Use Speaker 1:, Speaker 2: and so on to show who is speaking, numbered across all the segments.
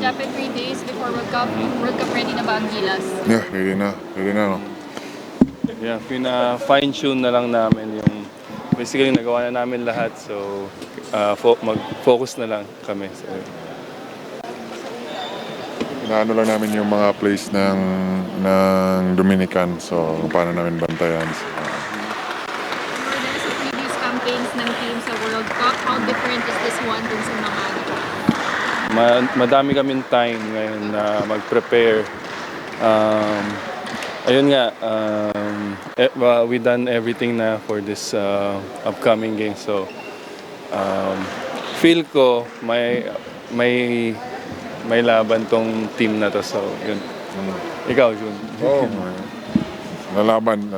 Speaker 1: Japet 3 days before World Cup. World Cup ready na ba ang Gilas?
Speaker 2: Yeah, ready na. Ready na, no?
Speaker 3: Yeah, fine-tune na lang namin yung basically nagawa na namin lahat, so mag-focus na lang kami. So,
Speaker 2: Inaano lang namin yung mga plays ng Dominican, so paano namin bantayan. So,
Speaker 1: More sa previous campaigns ng team sa World Cup, how different is this one dun sa mga
Speaker 3: madami kaming time ngayon na mag-prepare. Ayun nga, we done everything na for this upcoming game. So, feel ko may laban tong team na to. So, yun. Ikaw, Jun.
Speaker 2: oh, lalaban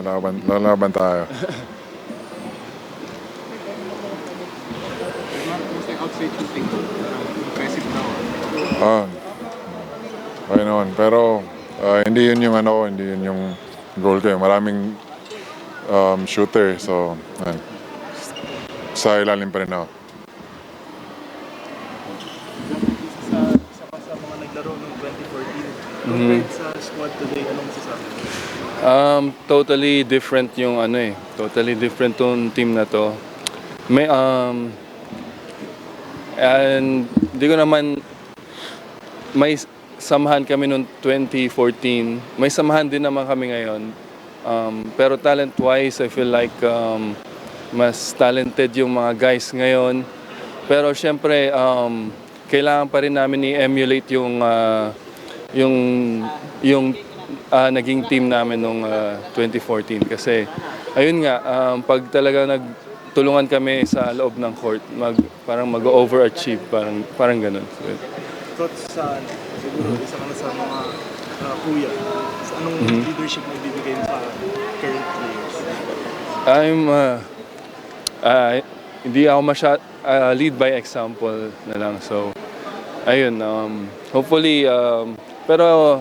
Speaker 2: tayo.
Speaker 4: Outside shooting ko, impressive daw.
Speaker 2: Okay naman. Pero hindi yun yung hindi yun yung goal ko. Maraming shooter. So, sa ilalim pa rin ako.
Speaker 4: Sa mga naglaro noong 2014, compared sa squad today, anong masasabi?
Speaker 3: Totally different yung totally different tong team na to. May and di ko naman may samahan kami noong 2014. May samahan din naman kami ngayon. Pero talent-wise, I feel like mas talented yung mga guys ngayon. Pero syempre, kailangan pa rin namin i-emulate yung naging team namin noong 2014. Kasi, ayun nga, pag talaga nagtulungan kami sa loob ng court, parang mag-overachieve, parang ganun. So,
Speaker 4: Thoughts sa, siguro, isa ka na sa mga kuya. Sa anong leadership na ibibigay mo sa current players?
Speaker 3: Hindi ako lead by example na lang. So, ayun, hopefully, pero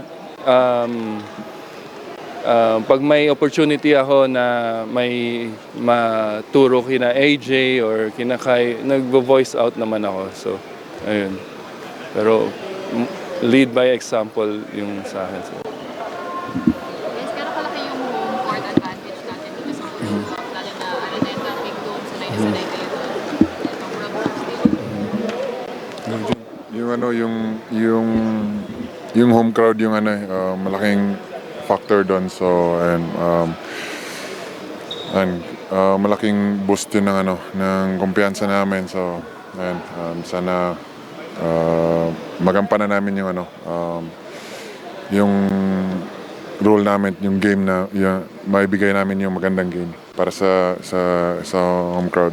Speaker 3: pag may opportunity ako na may maturo kina AJ or kina Kai, nagvo-voice out naman ako. So, ayun. Pero lead by example yung sa akin. So.
Speaker 1: Yes, pero kalaki yung home court advantage natin dito sa World Cup. Lalo na Araneta, Big Dome, sanay na sanay kayo doon. Itong World Cup stage.
Speaker 2: Yung home crowd yung malaking factor doon. So, malaking boost yun ng kumpiyansa namin. So, sana magampanan namin yung role namin, yung game na maibigay namin yung magandang game para sa home crowd.